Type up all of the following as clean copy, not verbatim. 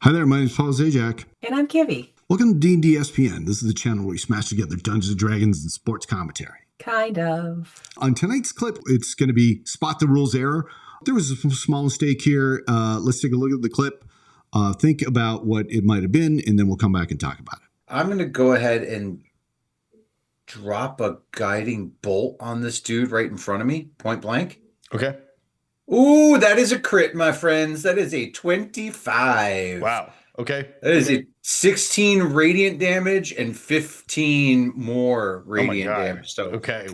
Hi there, my name is Paul Zajac. And I'm Kivvy. Welcome to DnDSPN. This is the channel where we smash together Dungeons & Dragons and sports commentary. Kind of. On tonight's clip, it's going to be Spot the Rules Error. There was a small mistake here. Let's take a look at the clip, think about what it might have been, and then we'll come back and talk about it. I'm going to go ahead and drop a guiding bolt on this dude right in front of me, point blank. Okay. Ooh, that is a crit, my friends. That is a 25. Wow. Okay. That is a 16 radiant damage and 15 more radiant damage. So okay.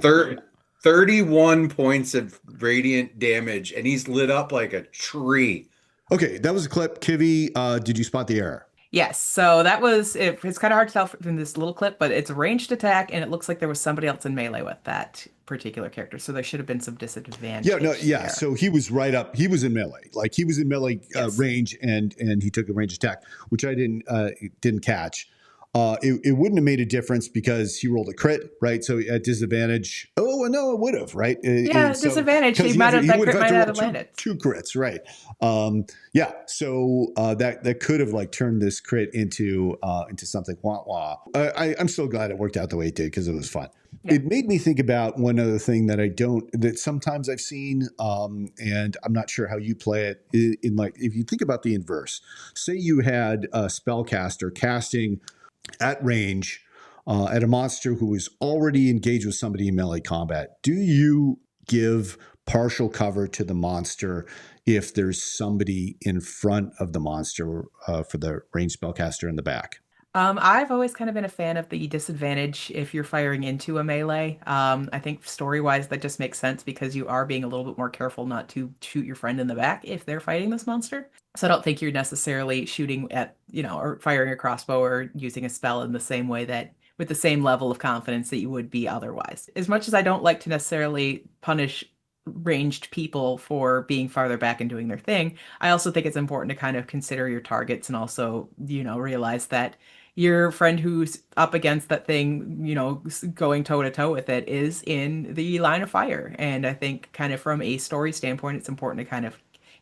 31 points of radiant damage, and he's lit up like a tree. Okay, that was a clip. Kivvy, did you spot the error? Yes, so that was, it's kind of hard to tell from this little clip, but it's a ranged attack, and it looks like there was somebody else in melee with that particular character, so there should have been some disadvantage. Yeah, so he was right up, he was in melee. Like, he was in melee range, and he took a ranged attack, which I didn't catch. It wouldn't have made a difference because he rolled a crit, right? So at disadvantage, no, it would have, right? Disadvantage. That crit might have landed. Two crits, right? So that could have like turned this crit into something wah. I'm so glad it worked out the way it did because it was fun. Yeah. It made me think about one other thing that sometimes I've seen, and I'm not sure how you play it. In like, if you think about the inverse, say you had a spellcaster casting at range at a monster who is already engaged with somebody in melee combat. Do you give partial cover to the monster if there's somebody in front of the monster for the ranged spellcaster in the back? I've always kind of been a fan of the disadvantage if you're firing into a melee. I think story-wise that just makes sense because you are being a little bit more careful not to shoot your friend in the back if they're fighting this monster. So I don't think you're necessarily shooting at, or firing a crossbow or using a spell in the same way that with the same level of confidence that you would be otherwise. As much as I don't like to necessarily punish ranged people for being farther back and doing their thing, I also think it's important to kind of consider your targets and also, realize that your friend who's up against that thing, going toe to toe with it is in the line of fire. And I think kind of from a story standpoint, it's important to kind of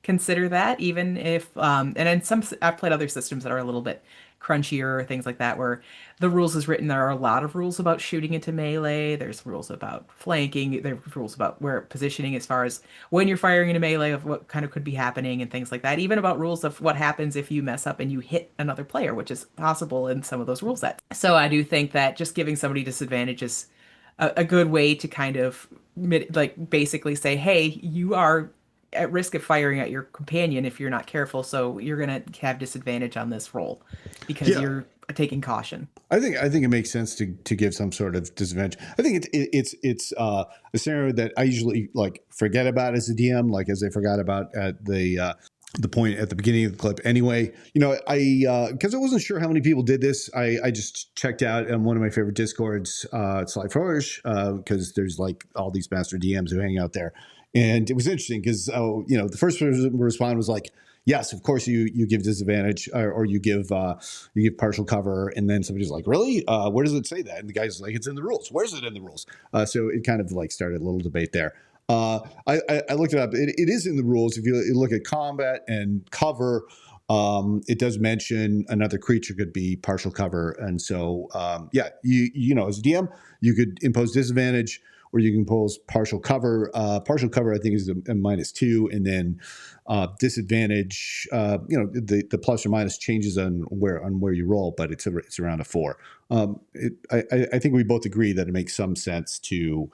consider that, even if, and in I've played other systems that are a little bit crunchier or things like that, where the rules is written, there are a lot of rules about shooting into melee. There's rules about flanking. There's rules about where positioning as far as when you're firing into melee of what kind of could be happening and things like that. Even about rules of what happens if you mess up and you hit another player, which is possible in some of those rule sets. So I do think that just giving somebody disadvantage is a good way to kind of basically say, hey, you are at risk of firing at your companion if you're not careful, so you're gonna have disadvantage on this roll because you're taking caution. I think it makes sense to give some sort of disadvantage. I think it's a scenario that I usually like forget about as a DM, like as I forgot about at the point at the beginning of the clip. Anyway, I because I wasn't sure how many people did this, I just checked out on one of my favorite Discords, Sly Flourish, because there's like all these master DMs who hang out there. And it was interesting because, the first person to respond was like, yes, of course you give disadvantage or you give partial cover. And then somebody's like, really? Where does it say that? And the guy's like, it's in the rules. Where's it in the rules? So it kind of like started a little debate there. I looked it up. It is in the rules. If you look at combat and cover, it does mention another creature could be partial cover. And so, you as a DM, you could impose disadvantage, or you can impose partial cover. Partial cover, I think, is a -2, and then disadvantage. The plus or minus changes on where you roll, but it's around a 4. I think we both agree that it makes some sense to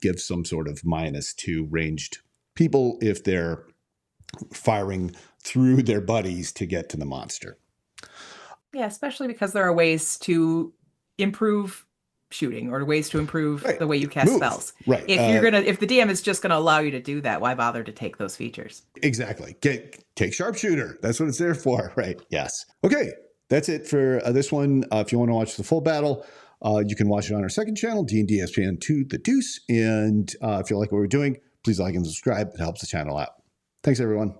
give some sort of minus to ranged people if they're firing through their buddies to get to the monster. Yeah, especially because there are ways to improve shooting or ways to improve the way you cast spells. Right. If the DM is just gonna allow you to do that, why bother to take those features? Exactly. Take Sharpshooter. That's what it's there for, right? Yes. Okay, that's it for this one. If you want to watch the full battle, you can watch it on our second channel, DnDSPN 2, the Deuce. And if you like what we're doing, please like and subscribe. It helps the channel out. Thanks, everyone.